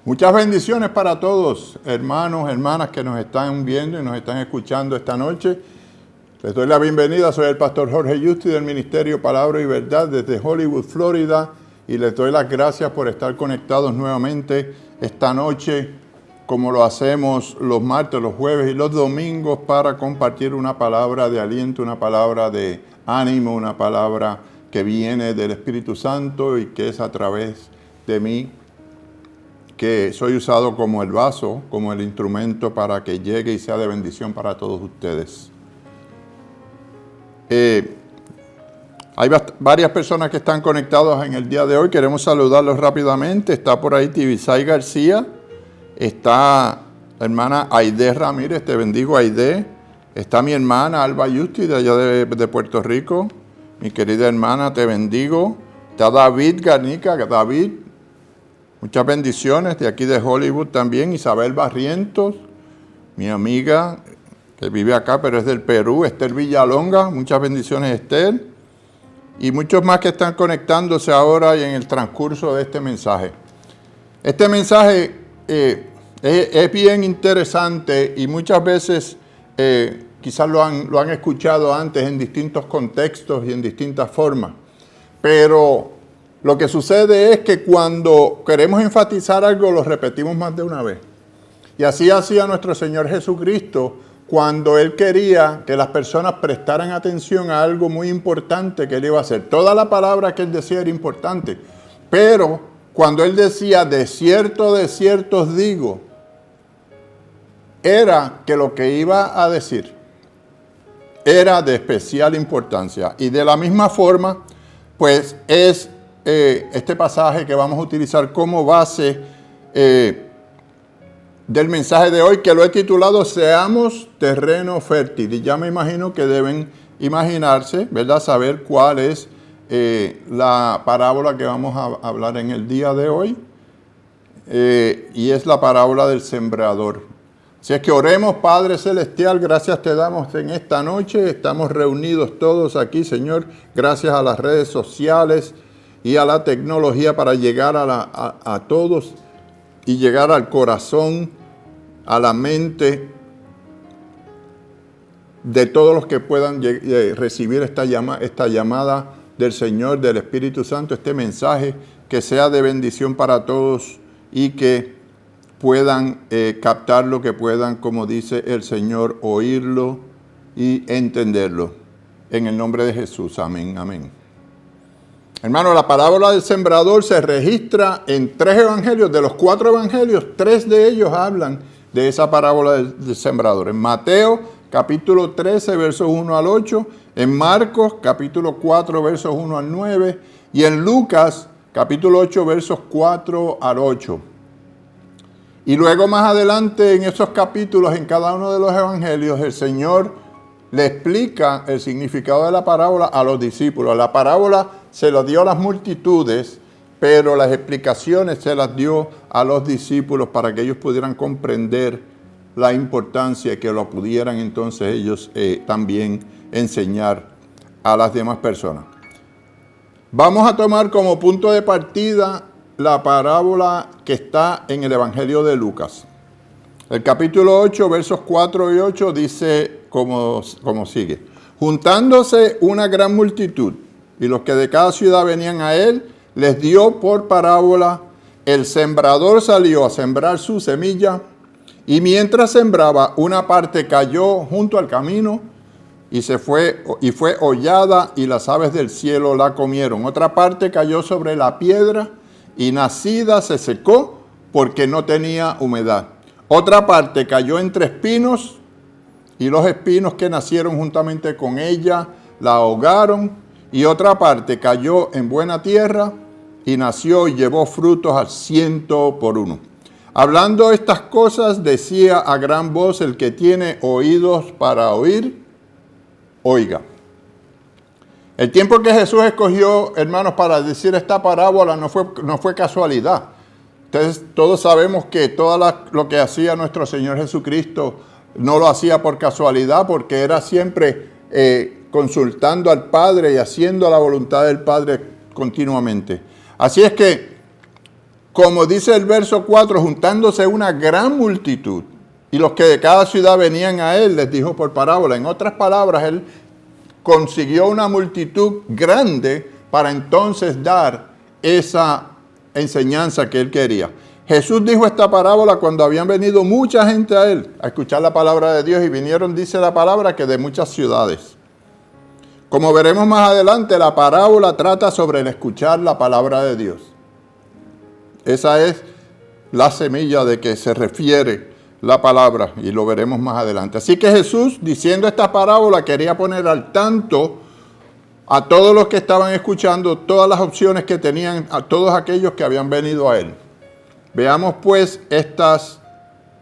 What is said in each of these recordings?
Muchas bendiciones para todos, hermanos, hermanas que nos están viendo y nos están escuchando esta noche. Les doy la bienvenida, soy el pastor Jorge Justi del Ministerio Palabra y Verdad desde Hollywood, Florida, y les doy las gracias por estar conectados nuevamente esta noche, como lo hacemos los martes, los jueves y los domingos, para compartir una palabra de aliento, una palabra de ánimo, una palabra que viene del Espíritu Santo y que es a través de mí, que soy usado como el vaso, como el instrumento para que llegue y sea de bendición para todos ustedes. Hay varias personas que están conectadas en el día de hoy. Queremos saludarlos rápidamente. Está por ahí Tibisay García. Está la hermana Aide Ramírez. Te bendigo, Aide. Está mi hermana Alba Justi de allá de Puerto Rico. Mi querida hermana, te bendigo. Está David Garnica. David, muchas bendiciones de aquí de Hollywood también. Isabel Barrientos, mi amiga que vive acá, pero es del Perú. Esther Villalonga, muchas bendiciones, Esther. Y muchos más que están conectándose ahora y en el transcurso de este mensaje. Este mensaje es bien interesante y muchas veces quizás lo han escuchado antes en distintos contextos y en distintas formas. Pero lo que sucede es que cuando queremos enfatizar algo, lo repetimos más de una vez. Y así hacía nuestro Señor Jesucristo cuando Él quería que las personas prestaran atención a algo muy importante que Él iba a hacer. Toda la palabra que Él decía era importante. Pero cuando Él decía, de cierto os digo, era que lo que iba a decir era de especial importancia. Y de la misma forma, pues es este pasaje que vamos a utilizar como base del mensaje de hoy, que lo he titulado Seamos terreno fértil. Y ya me imagino que deben imaginarse, ¿verdad? Saber cuál es la parábola que vamos a hablar en el día de hoy. Y es la parábola del sembrador. Así es que oremos, Padre Celestial, gracias te damos en esta noche. Estamos reunidos todos aquí, Señor, gracias a las redes sociales y a la tecnología para llegar a todos y llegar al corazón, a la mente de todos los que puedan recibir esta llamada del Señor, del Espíritu Santo, este mensaje que sea de bendición para todos y que puedan captarlo, que puedan, como dice el Señor, oírlo y entenderlo. En el nombre de Jesús, amén, amén. Hermano, la parábola del sembrador se registra en 3 evangelios. De los 4 evangelios, 3 de ellos hablan de esa parábola del sembrador. En Mateo, capítulo 13, versos 1 al 8. En Marcos, capítulo 4, versos 1 al 9. Y en Lucas, capítulo 8, versos 4 al 8. Y luego más adelante en esos capítulos, en cada uno de los evangelios, el Señor le explica el significado de la parábola a los discípulos. La parábola se la dio a las multitudes, pero las explicaciones se las dio a los discípulos para que ellos pudieran comprender la importancia y que lo pudieran entonces ellos también enseñar a las demás personas. Vamos a tomar como punto de partida la parábola que está en el Evangelio de Lucas. El capítulo 8, versos 4 y 8 dice como sigue. Juntándose una gran multitud y los que de cada ciudad venían a él, les dio por parábola: el sembrador salió a sembrar su semilla y mientras sembraba, una parte cayó junto al camino y fue hollada y las aves del cielo la comieron. Otra parte cayó sobre la piedra y nacida se secó porque no tenía humedad. Otra parte cayó entre espinos y los espinos que nacieron juntamente con ella la ahogaron. Y otra parte cayó en buena tierra y nació y llevó frutos al 100 por 1. Hablando estas cosas decía a gran voz: el que tiene oídos para oír, oiga. El tiempo que Jesús escogió, hermanos, para decir esta parábola no fue casualidad. Entonces, todos sabemos que todo lo que hacía nuestro Señor Jesucristo no lo hacía por casualidad, porque era siempre consultando al Padre y haciendo la voluntad del Padre continuamente. Así es que como dice el verso 4, juntándose una gran multitud, y los que de cada ciudad venían a él, les dijo por parábola. En otras palabras, él consiguió una multitud grande para entonces dar esa enseñanza que él quería. Jesús dijo esta parábola cuando habían venido mucha gente a él a escuchar la palabra de Dios, y vinieron, dice la palabra, que de muchas ciudades. Como veremos más adelante, la parábola trata sobre el escuchar la palabra de Dios. Esa es la semilla de que se refiere la palabra, y lo veremos más adelante. Así que Jesús, diciendo esta parábola, quería poner al tanto a todos los que estaban escuchando todas las opciones que tenían, a todos aquellos que habían venido a él. Veamos pues estas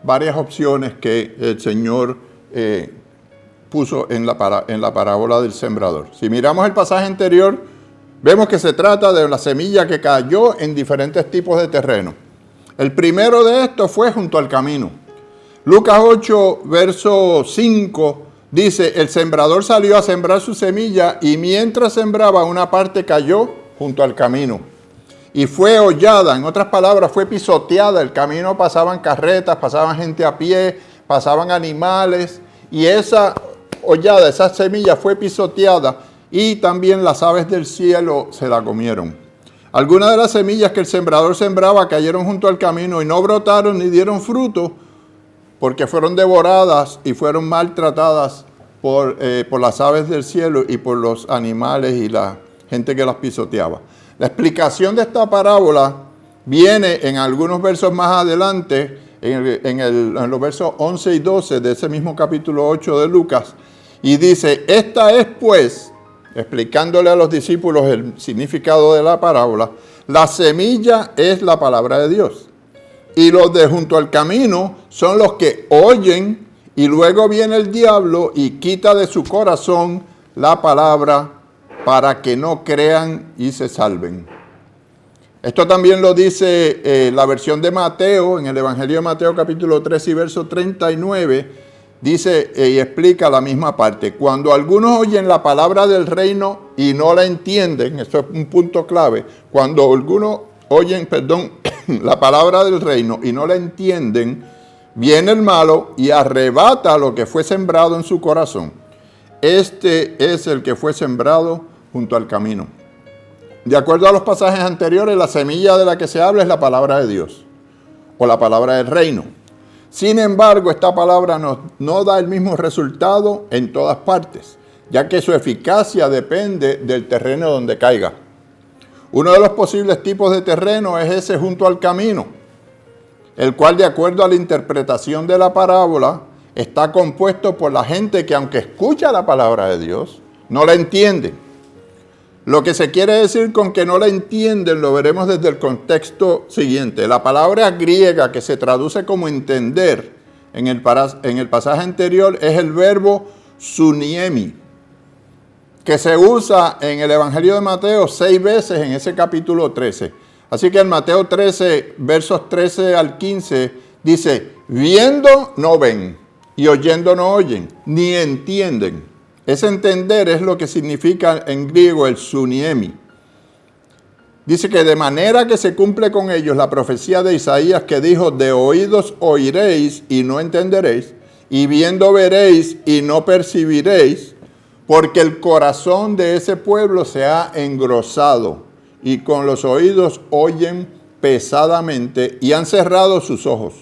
varias opciones que el Señor puso en la parábola del sembrador. Si miramos el pasaje anterior, vemos que se trata de la semilla que cayó en diferentes tipos de terreno. El primero de estos fue junto al camino. Lucas 8, verso 5, dice: el sembrador salió a sembrar su semilla, y mientras sembraba, una parte cayó junto al camino y fue hollada. En otras palabras, fue pisoteada. El camino pasaban carretas, pasaban gente a pie, pasaban animales, y esa hollada, esa semilla fue pisoteada, y también las aves del cielo se la comieron. Algunas de las semillas que el sembrador sembraba cayeron junto al camino y no brotaron ni dieron fruto, porque fueron devoradas y fueron maltratadas por las aves del cielo y por los animales y la gente que las pisoteaba. La explicación de esta parábola viene en algunos versos más adelante, en los versos 11 y 12 de ese mismo capítulo 8 de Lucas, y dice: esta es pues, explicándole a los discípulos el significado de la parábola, la semilla es la palabra de Dios. Y los de junto al camino son los que oyen, y luego viene el diablo y quita de su corazón la palabra para que no crean y se salven. Esto también lo dice la versión de Mateo, en el Evangelio de Mateo capítulo 3 y verso 39, dice y explica la misma parte. Cuando algunos oyen la palabra del reino y no la entienden, esto es un punto clave, cuando algunos oyen, la palabra del reino y no la entienden, viene el malo y arrebata lo que fue sembrado en su corazón. Este es el que fue sembrado junto al camino. De acuerdo a los pasajes anteriores, la semilla de la que se habla es la palabra de Dios, o la palabra del reino. Sin embargo, esta palabra no da el mismo resultado en todas partes, ya que su eficacia depende del terreno donde caiga. Uno de los posibles tipos de terreno es ese junto al camino, el cual, de acuerdo a la interpretación de la parábola, está compuesto por la gente que, aunque escucha la palabra de Dios, no la entiende. Lo que se quiere decir con que no la entienden lo veremos desde el contexto siguiente. La palabra griega que se traduce como entender en el pasaje anterior es el verbo suniemi, que se usa en el Evangelio de Mateo 6 veces en ese capítulo 13. Así que en Mateo 13, versos 13 al 15, dice: viendo no ven, y oyendo no oyen, ni entienden. Ese entender es lo que significa en griego el suniemi. Dice que de manera que se cumple con ellos la profecía de Isaías que dijo: de oídos oiréis y no entenderéis, y viendo veréis y no percibiréis, porque el corazón de ese pueblo se ha engrosado, y con los oídos oyen pesadamente, y han cerrado sus ojos,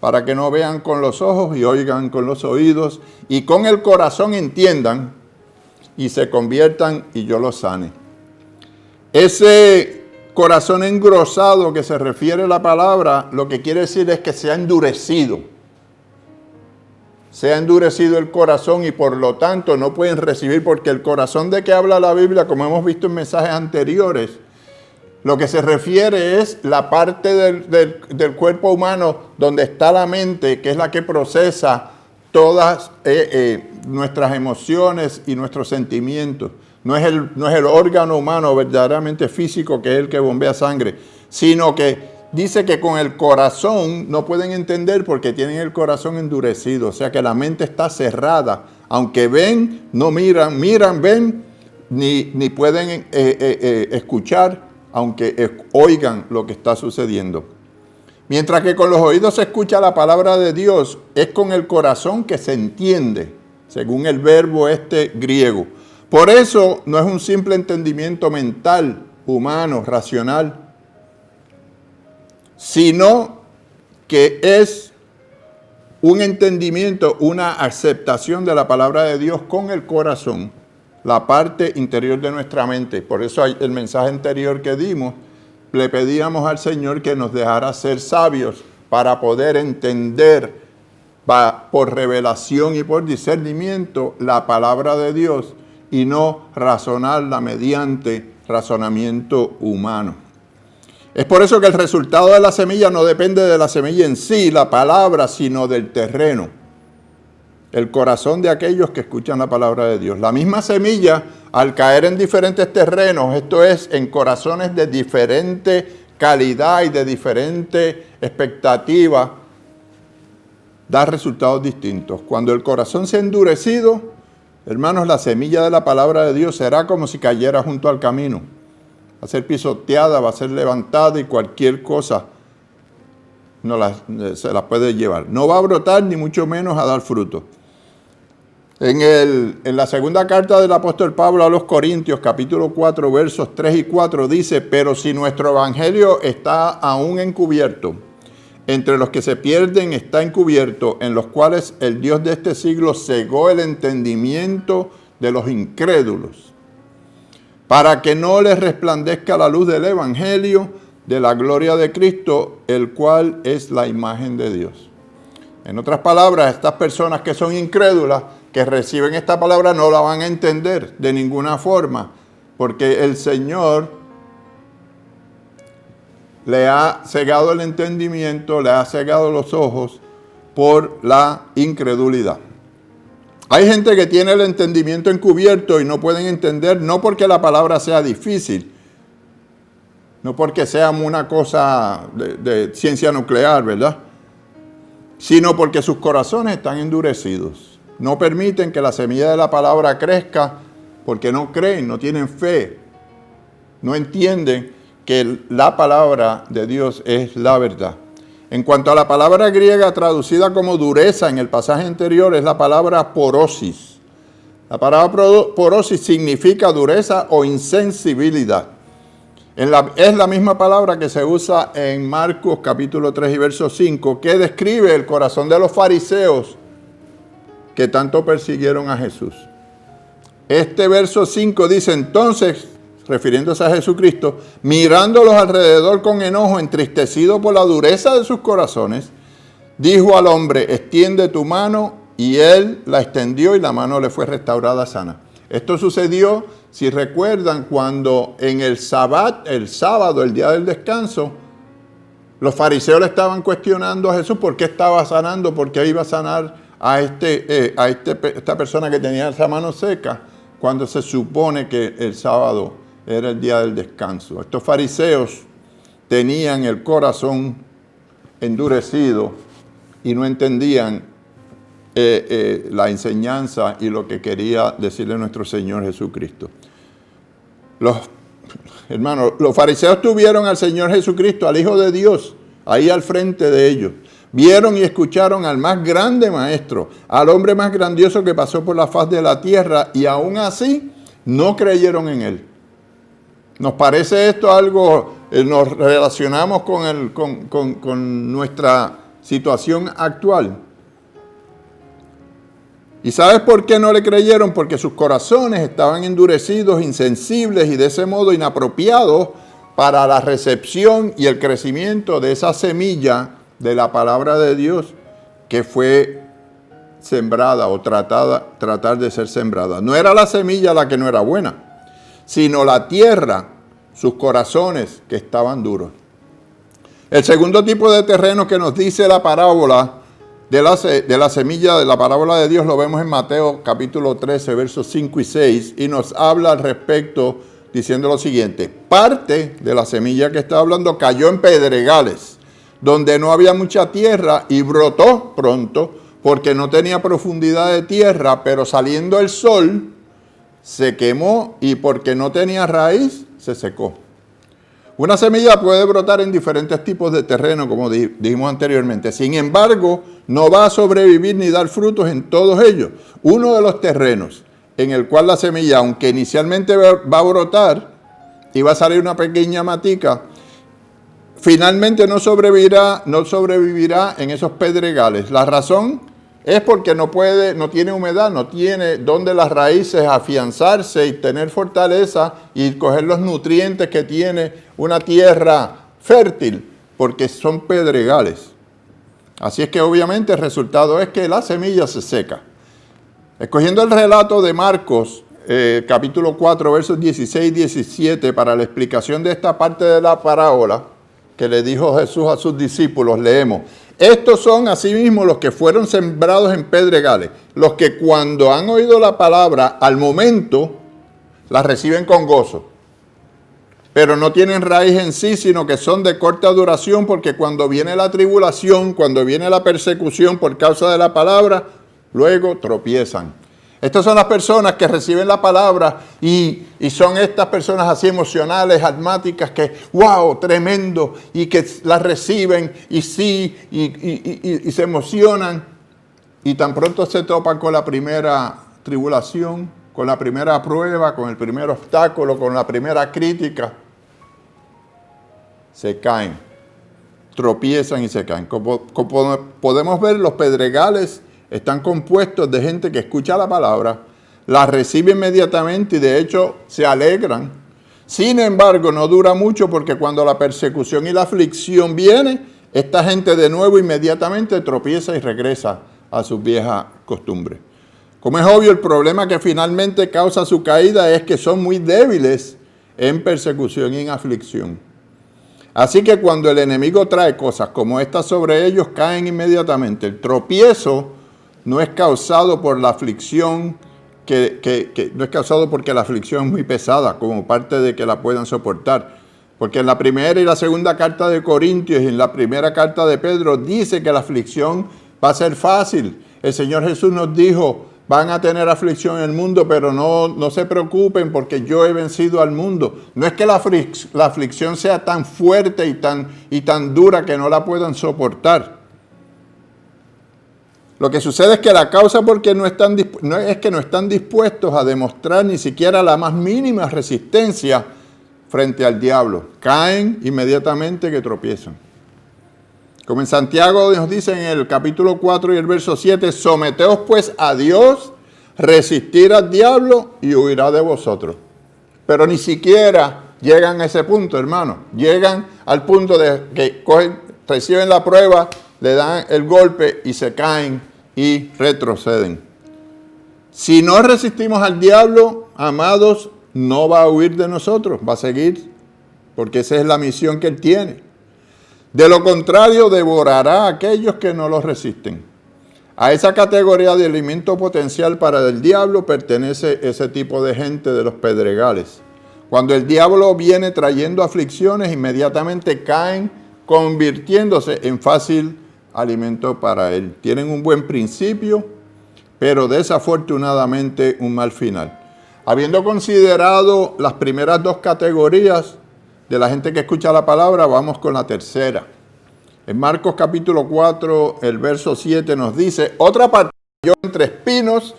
para que no vean con los ojos y oigan con los oídos, y con el corazón entiendan, y se conviertan, y yo los sane. Ese corazón engrosado que se refiere la palabra, lo que quiere decir es que se ha endurecido. Se ha endurecido el corazón, y por lo tanto no pueden recibir, porque el corazón de que habla la Biblia, como hemos visto en mensajes anteriores, lo que se refiere es la parte del cuerpo humano donde está la mente, que es la que procesa todas nuestras emociones y nuestros sentimientos. No es el órgano humano verdaderamente físico, que es el que bombea sangre, sino que dice que con el corazón no pueden entender porque tienen el corazón endurecido. O sea que la mente está cerrada. Aunque ven, no miran, ven, ni pueden escuchar aunque oigan lo que está sucediendo. Mientras que con los oídos se escucha la palabra de Dios, es con el corazón que se entiende, según el verbo griego. Por eso no es un simple entendimiento mental, humano, racional, sino que es un entendimiento, una aceptación de la palabra de Dios con el corazón, la parte interior de nuestra mente. Por eso el mensaje anterior que dimos, le pedíamos al Señor que nos dejara ser sabios para poder entender por revelación y por discernimiento la palabra de Dios y no razonarla mediante razonamiento humano. Es por eso que el resultado de la semilla no depende de la semilla en sí, la palabra, sino del terreno, el corazón de aquellos que escuchan la palabra de Dios. La misma semilla, al caer en diferentes terrenos, esto es, en corazones de diferente calidad y de diferente expectativa, da resultados distintos. Cuando el corazón se ha endurecido, hermanos, la semilla de la palabra de Dios será como si cayera junto al camino. Va a ser pisoteada, va a ser levantada y cualquier cosa se la puede llevar. No va a brotar ni mucho menos a dar fruto. En la segunda carta del apóstol Pablo a los Corintios, capítulo 4, versos 3 y 4, dice: pero si nuestro evangelio está aún encubierto, entre los que se pierden está encubierto, en los cuales el Dios de este siglo cegó el entendimiento de los incrédulos, para que no les resplandezca la luz del evangelio de la gloria de Cristo, el cual es la imagen de Dios. En otras palabras, estas personas que son incrédulas, que reciben esta palabra, no la van a entender de ninguna forma, porque el Señor le ha cegado el entendimiento, le ha cegado los ojos por la incredulidad. Hay gente que tiene el entendimiento encubierto y no pueden entender, no porque la palabra sea difícil, no porque sea una cosa de ciencia nuclear, ¿verdad? Sino porque sus corazones están endurecidos. No permiten que la semilla de la palabra crezca porque no creen, no tienen fe, no entienden que la palabra de Dios es la verdad. En cuanto a la palabra griega traducida como dureza en el pasaje anterior, es la palabra porosis. La palabra porosis significa dureza o insensibilidad. Es la misma palabra que se usa en Marcos capítulo 3 y verso 5, que describe el corazón de los fariseos que tanto persiguieron a Jesús. Este verso 5 dice: entonces, refiriéndose a Jesucristo, mirándolos alrededor con enojo, entristecido por la dureza de sus corazones, dijo al hombre: extiende tu mano, y él la extendió y la mano le fue restaurada sana. Esto sucedió, si recuerdan, cuando en el sábado, el día del descanso, los fariseos le estaban cuestionando a Jesús por qué estaba sanando, por qué iba a sanar a esta persona que tenía esa mano seca, cuando se supone que el sábado era el día del descanso. Estos fariseos tenían el corazón endurecido y no entendían la enseñanza y lo que quería decirle nuestro Señor Jesucristo. Hermanos, los fariseos tuvieron al Señor Jesucristo, al Hijo de Dios, ahí al frente de ellos. Vieron y escucharon al más grande maestro, al hombre más grandioso que pasó por la faz de la tierra, y aún así no creyeron en él. ¿Nos parece esto algo, nos relacionamos con nuestra situación actual? ¿Y sabes por qué no le creyeron? Porque sus corazones estaban endurecidos, insensibles y de ese modo inapropiados para la recepción y el crecimiento de esa semilla de la palabra de Dios que fue sembrada o tratar de ser sembrada. No era la semilla la que no era buena, sino la tierra, sus corazones que estaban duros. El segundo tipo de terreno que nos dice la parábola de la semilla de la parábola de Dios lo vemos en Mateo capítulo 13, versos 5 y 6, y nos habla al respecto diciendo lo siguiente: parte de la semilla que está hablando cayó en pedregales, donde no había mucha tierra, y brotó pronto, porque no tenía profundidad de tierra, pero saliendo el sol, se quemó, y porque no tenía raíz, se secó. Una semilla puede brotar en diferentes tipos de terreno, como dijimos anteriormente. Sin embargo, no va a sobrevivir ni dar frutos en todos ellos. Uno de los terrenos en el cual la semilla, aunque inicialmente va a brotar y va a salir una pequeña matica, finalmente no sobrevivirá en esos pedregales. La razón es porque no tiene humedad, no tiene donde las raíces afianzarse y tener fortaleza y coger los nutrientes que tiene una tierra fértil, porque son pedregales. Así es que obviamente el resultado es que la semilla se seca. Escogiendo el relato de Marcos, capítulo 4, versos 16 y 17, para la explicación de esta parte de la parábola que le dijo Jesús a sus discípulos, leemos: estos son asimismo los que fueron sembrados en pedregales, los que cuando han oído la palabra, al momento, la reciben con gozo. Pero no tienen raíz en sí, sino que son de corta duración, porque cuando viene la tribulación, cuando viene la persecución por causa de la palabra, luego tropiezan. Estas son las personas que reciben la palabra y son estas personas así emocionales, almáticas, que wow, tremendo, y que la reciben y sí, y se emocionan. Y tan pronto se topan con la primera tribulación, con la primera prueba, con el primer obstáculo, con la primera crítica, se caen, tropiezan y se caen. Como podemos ver, los pedregales están compuestos de gente que escucha la palabra, la recibe inmediatamente y de hecho se alegran. Sin embargo, no dura mucho, porque cuando la persecución y la aflicción viene, esta gente de nuevo inmediatamente tropieza y regresa a sus viejas costumbres. Como es obvio, el problema que finalmente causa su caída es que son muy débiles en persecución y en aflicción. Así que cuando el enemigo trae cosas como estas sobre ellos, caen inmediatamente. El tropiezo no es causado por la aflicción, no es causado porque la aflicción es muy pesada, como parte de que la puedan soportar. Porque en la primera y la segunda carta de Corintios y en la primera carta de Pedro dice que la aflicción va a ser fácil. El Señor Jesús nos dijo: van a tener aflicción en el mundo, pero no se preocupen, porque yo he vencido al mundo. No es que la aflicción sea tan fuerte y tan dura que no la puedan soportar. Lo que sucede es que la causa porque no es que no están dispuestos a demostrar ni siquiera la más mínima resistencia frente al diablo. Caen inmediatamente que tropiezan. Como en Santiago nos dice en el capítulo 4 y el verso 7, someteos pues a Dios, resistir al diablo y huirá de vosotros. Pero ni siquiera llegan a ese punto, hermano. Llegan al punto de que reciben la prueba, le dan el golpe y se caen y retroceden. Si no resistimos al diablo, amados, no va a huir de nosotros, va a seguir, porque esa es la misión que él tiene. De lo contrario, devorará a aquellos que no los resisten. A esa categoría de alimento potencial para el diablo pertenece ese tipo de gente de los pedregales. Cuando el diablo viene trayendo aflicciones, inmediatamente caen, convirtiéndose en fácil alimento para él. Tienen un buen principio, pero desafortunadamente un mal final. Habiendo considerado las primeras dos categorías de la gente que escucha la palabra, vamos con la tercera. En Marcos capítulo 4, el verso 7 nos dice: otra parte cayó entre espinos,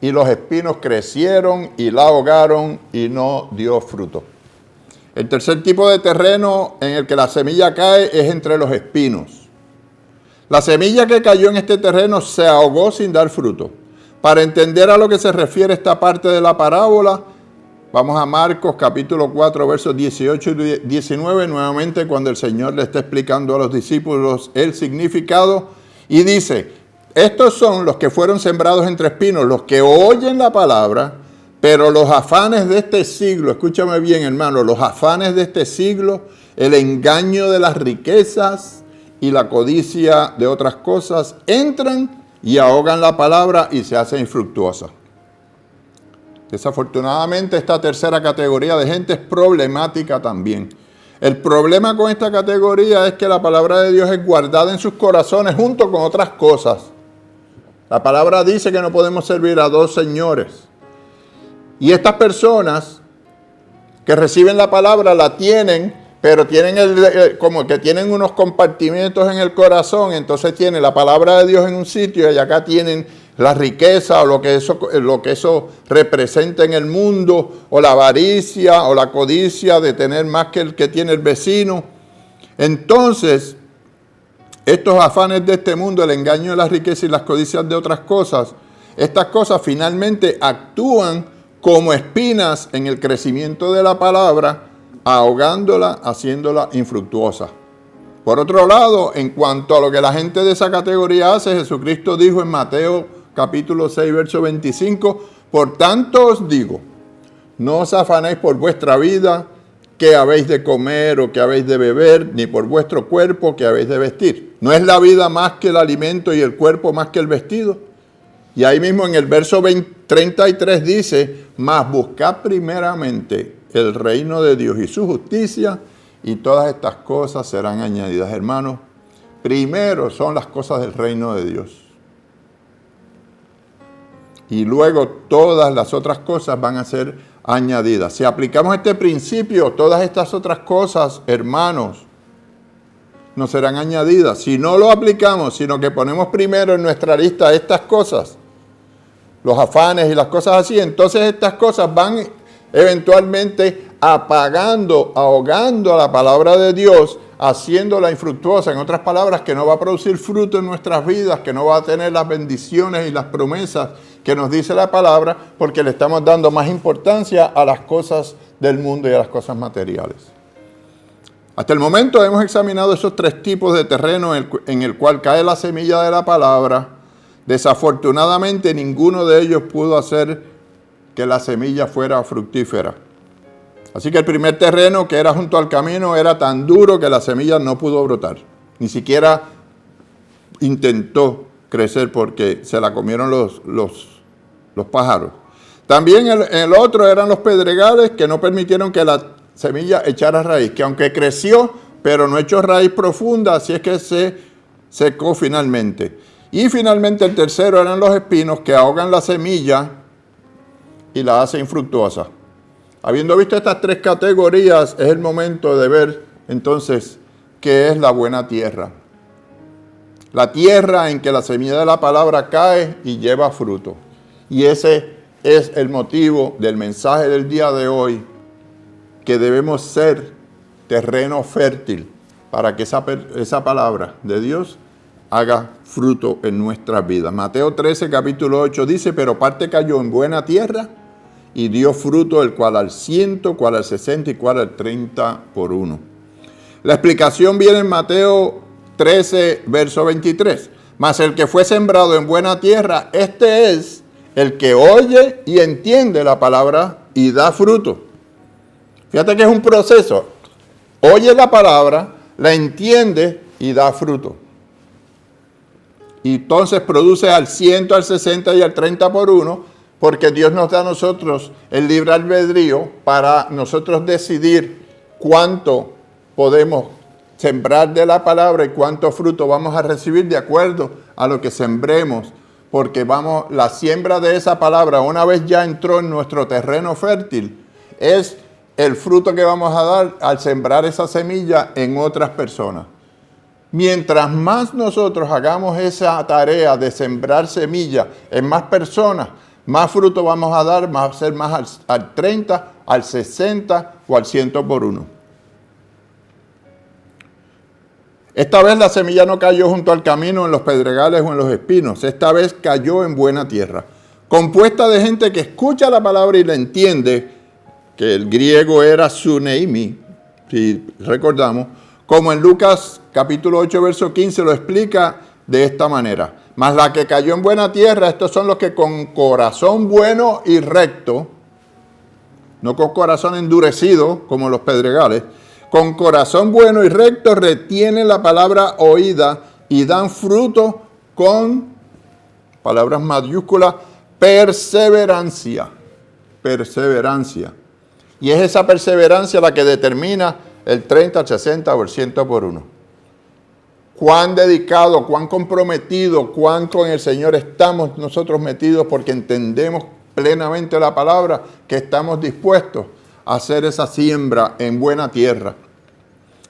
y los espinos crecieron y la ahogaron y no dio fruto. El tercer tipo de terreno en el que la semilla cae es entre los espinos. La semilla que cayó en este terreno se ahogó sin dar fruto. Para entender a lo que se refiere esta parte de la parábola, vamos a Marcos capítulo 4, versos 18 y 19, nuevamente cuando el Señor le está explicando a los discípulos el significado, y dice: estos son los que fueron sembrados entre espinos, los que oyen la palabra, pero los afanes de este siglo, escúchame bien, hermano, los afanes de este siglo, el engaño de las riquezas y la codicia de otras cosas, entran y ahogan la palabra y se hace infructuosa. Desafortunadamente, esta tercera categoría de gente es problemática también. El problema con esta categoría es que la palabra de Dios es guardada en sus corazones junto con otras cosas. La palabra dice que no podemos servir a dos señores. Y estas personas que reciben la palabra la tienen pero tienen como que tienen unos compartimientos en el corazón, entonces tienen la palabra de Dios en un sitio y acá tienen la riqueza o lo que eso representa en el mundo, o la avaricia o la codicia de tener más que el que tiene el vecino. Entonces, estos afanes de este mundo, el engaño de la riqueza y las codicias de otras cosas, estas cosas finalmente actúan como espinas en el crecimiento de la palabra, ahogándola, haciéndola infructuosa. Por otro lado, en cuanto a lo que la gente de esa categoría hace, Jesucristo dijo en Mateo capítulo 6, verso 25, por tanto os digo, no os afanéis por vuestra vida, qué habéis de comer o qué habéis de beber, ni por vuestro cuerpo, qué habéis de vestir. ¿No es la vida más que el alimento y el cuerpo más que el vestido? Y ahí mismo en el verso 33 dice, mas buscad primeramente el reino de Dios y su justicia, y todas estas cosas serán añadidas. Hermanos, primero son las cosas del reino de Dios. Y luego todas las otras cosas van a ser añadidas. Si aplicamos este principio, todas estas otras cosas, hermanos, no serán añadidas. Si no lo aplicamos, sino que ponemos primero en nuestra lista estas cosas, los afanes y las cosas así, entonces estas cosas van eventualmente apagando, ahogando a la palabra de Dios, haciéndola infructuosa. En otras palabras, que no va a producir fruto en nuestras vidas, que no va a tener las bendiciones y las promesas que nos dice la palabra, porque le estamos dando más importancia a las cosas del mundo y a las cosas materiales. Hasta el momento hemos examinado esos tres tipos de terreno en el cual cae la semilla de la palabra. Desafortunadamente, ninguno de ellos pudo hacer que la semilla fuera fructífera. Así que el primer terreno, que era junto al camino, era tan duro que la semilla no pudo brotar. Ni siquiera intentó crecer porque se la comieron los pájaros. También el otro eran los pedregales, que no permitieron que la semilla echara raíz, que aunque creció, pero no echó raíz profunda, así es que se secó finalmente. Y finalmente el tercero eran los espinos, que ahogan la semilla y la hacen infructuosa. Habiendo visto estas tres categorías, es el momento de ver entonces qué es la buena tierra. La tierra en que la semilla de la palabra cae y lleva fruto. Y ese es el motivo del mensaje del día de hoy, que debemos ser terreno fértil para que esa palabra de Dios haga fruto en nuestras vidas. Mateo 13, capítulo 8 dice, pero parte cayó en buena tierra y dio fruto, el cual al 100, cual al 60 y cual al 30 por uno. La explicación viene en Mateo 13, verso 23. Mas el que fue sembrado en buena tierra, este es el que oye y entiende la palabra y da fruto. Fíjate que es un proceso. Oye la palabra, la entiende y da fruto. Y entonces produce al 100, al 60 y al 30 por uno, porque Dios nos da a nosotros el libre albedrío para nosotros decidir cuánto podemos sembrar de la palabra y cuánto fruto vamos a recibir de acuerdo a lo que sembremos, porque la siembra de esa palabra, una vez ya entró en nuestro terreno fértil, es el fruto que vamos a dar al sembrar esa semilla en otras personas. Mientras más nosotros hagamos esa tarea de sembrar semilla en más personas, más fruto vamos a dar, va a ser más al 30, al 60 o al 100 por uno. Esta vez la semilla no cayó junto al camino, en los pedregales o en los espinos. Esta vez cayó en buena tierra, compuesta de gente que escucha la palabra y la entiende, que el griego era suneimi, si recordamos, como en Lucas capítulo 8, verso 15 lo explica de esta manera. Mas la que cayó en buena tierra, estos son los que con corazón bueno y recto, no con corazón endurecido como los pedregales, con corazón bueno y recto retienen la palabra oída y dan fruto con, palabras mayúsculas, perseverancia. Perseverancia. Y es esa perseverancia la que determina el 30, el 60 o el 100 por uno. Cuán dedicado, cuán comprometido, cuán con el Señor estamos nosotros metidos, porque entendemos plenamente la palabra, que estamos dispuestos a hacer esa siembra en buena tierra.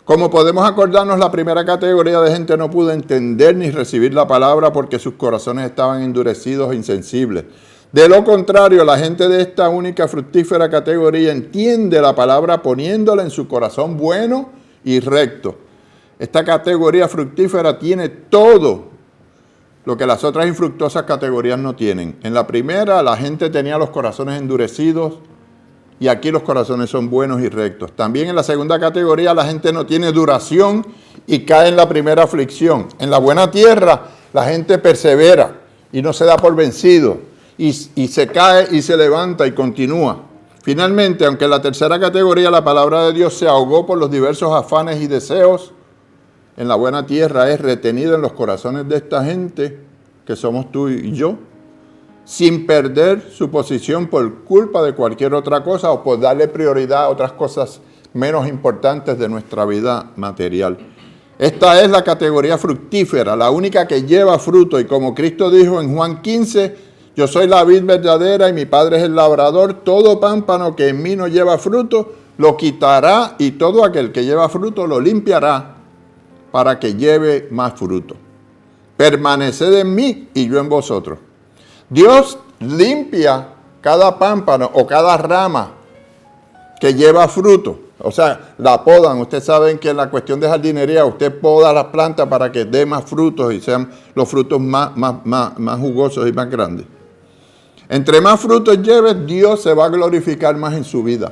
Como podemos acordarnos, la primera categoría de gente no pudo entender ni recibir la palabra porque sus corazones estaban endurecidos e insensibles. De lo contrario, la gente de esta única fructífera categoría entiende la palabra poniéndola en su corazón bueno y recto. Esta categoría fructífera tiene todo lo que las otras infructuosas categorías no tienen. En la primera, la gente tenía los corazones endurecidos y aquí los corazones son buenos y rectos. También en la segunda categoría, la gente no tiene duración y cae en la primera aflicción. En la buena tierra, la gente persevera y no se da por vencido y se cae y se levanta y continúa. Finalmente, aunque en la tercera categoría la palabra de Dios se ahogó por los diversos afanes y deseos, en la buena tierra es retenido en los corazones de esta gente, que somos tú y yo, sin perder su posición por culpa de cualquier otra cosa o por darle prioridad a otras cosas menos importantes de nuestra vida material. Esta es la categoría fructífera, la única que lleva fruto, y como Cristo dijo en Juan 15, yo soy la vid verdadera y mi Padre es el labrador, todo pámpano que en mí no lleva fruto, lo quitará, y todo aquel que lleva fruto lo limpiará, para que lleve más fruto. Permaneced en mí y yo en vosotros. Dios limpia cada pámpano o cada rama que lleva fruto. O sea, la podan. Ustedes saben que en la cuestión de jardinería, usted poda las plantas para que dé más frutos y sean los frutos más jugosos y más grandes. Entre más frutos lleves, Dios se va a glorificar más en su vida.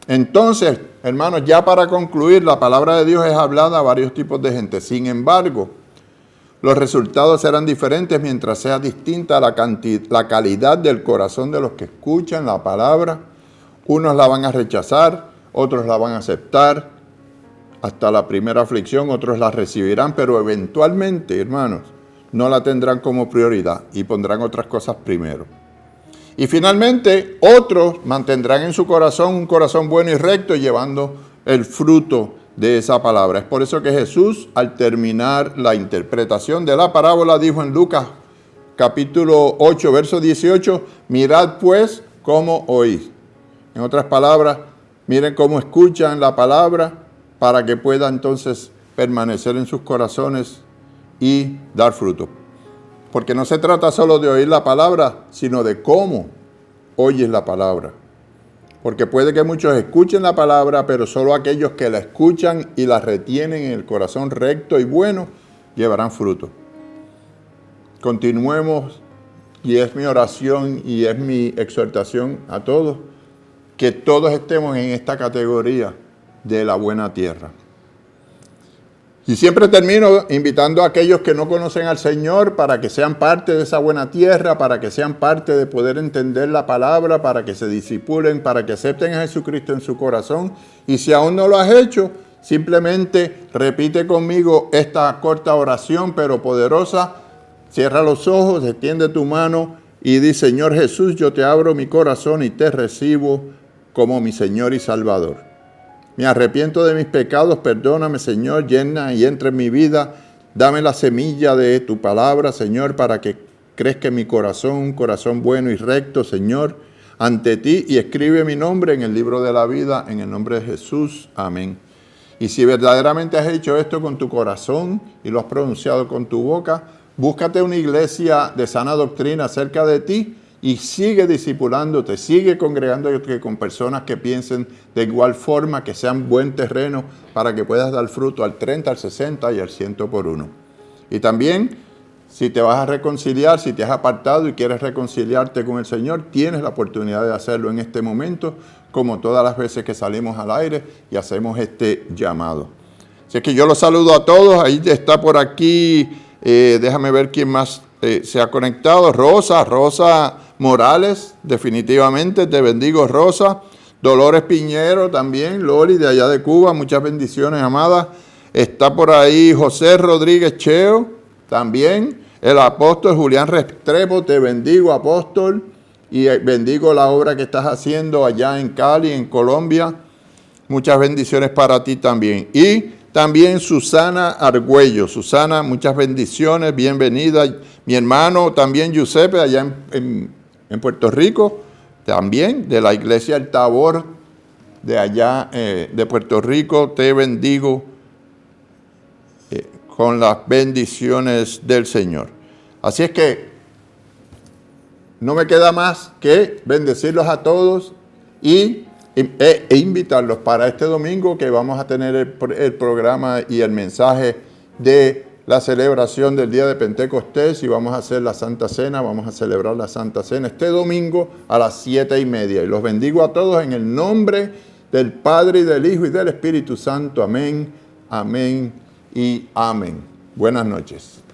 Entonces, hermanos, ya para concluir, la palabra de Dios es hablada a varios tipos de gente. Sin embargo, los resultados serán diferentes mientras sea distinta la calidad del corazón de los que escuchan la palabra. Unos la van a rechazar, otros la van a aceptar hasta la primera aflicción, otros la recibirán, pero eventualmente, hermanos, no la tendrán como prioridad y pondrán otras cosas primero. Y finalmente, otros mantendrán en su corazón un corazón bueno y recto, llevando el fruto de esa palabra. Es por eso que Jesús, al terminar la interpretación de la parábola, dijo en Lucas capítulo 8, verso 18, mirad pues cómo oís. En otras palabras, miren cómo escuchan la palabra para que pueda entonces permanecer en sus corazones y dar fruto. Porque no se trata solo de oír la palabra, sino de cómo oyes la palabra. Porque puede que muchos escuchen la palabra, pero solo aquellos que la escuchan y la retienen en el corazón recto y bueno, llevarán fruto. Continuemos, y es mi oración y es mi exhortación a todos, que todos estemos en esta categoría de la buena tierra. Y siempre termino invitando a aquellos que no conocen al Señor para que sean parte de esa buena tierra, para que sean parte de poder entender la palabra, para que se discipulen, para que acepten a Jesucristo en su corazón. Y si aún no lo has hecho, simplemente repite conmigo esta corta oración, pero poderosa. Cierra los ojos, extiende tu mano y di: Señor Jesús, yo te abro mi corazón y te recibo como mi Señor y Salvador. Me arrepiento de mis pecados, perdóname, Señor, llena y entra en mi vida. Dame la semilla de tu palabra, Señor, para que crezca en mi corazón, un corazón bueno y recto, Señor, ante ti, y escribe mi nombre en el libro de la vida, en el nombre de Jesús. Amén. Y si verdaderamente has hecho esto con tu corazón y lo has pronunciado con tu boca, búscate una iglesia de sana doctrina cerca de ti y sigue discipulándote, sigue congregándote con personas que piensen de igual forma, que sean buen terreno para que puedas dar fruto al 30, al 60 y al 100 por uno. Y también, si te vas a reconciliar, si te has apartado y quieres reconciliarte con el Señor, tienes la oportunidad de hacerlo en este momento, como todas las veces que salimos al aire y hacemos este llamado. Así que yo los saludo a todos. Ahí está por aquí, déjame ver quién más se ha conectado. Rosa Morales, definitivamente, te bendigo, Rosa. Dolores Piñero también, Loli de allá de Cuba, muchas bendiciones, amada. Está por ahí José Rodríguez Cheo, también. El apóstol Julián Restrepo, te bendigo, apóstol, y bendigo la obra que estás haciendo allá en Cali, en Colombia. Muchas bendiciones para ti también. Y también Susana Argüello. Susana, muchas bendiciones, bienvenida. Mi hermano también Giuseppe, allá en Puerto Rico, también de la iglesia El Tabor de allá de Puerto Rico, te bendigo con las bendiciones del Señor. Así es que no me queda más que bendecirlos a todos e invitarlos para este domingo, que vamos a tener el programa y el mensaje de la celebración del día de Pentecostés, y vamos a hacer la Santa Cena, vamos a celebrar la Santa Cena este domingo a las 7:30. Y los bendigo a todos en el nombre del Padre, y del Hijo, y del Espíritu Santo. Amén, amén y amén. Buenas noches.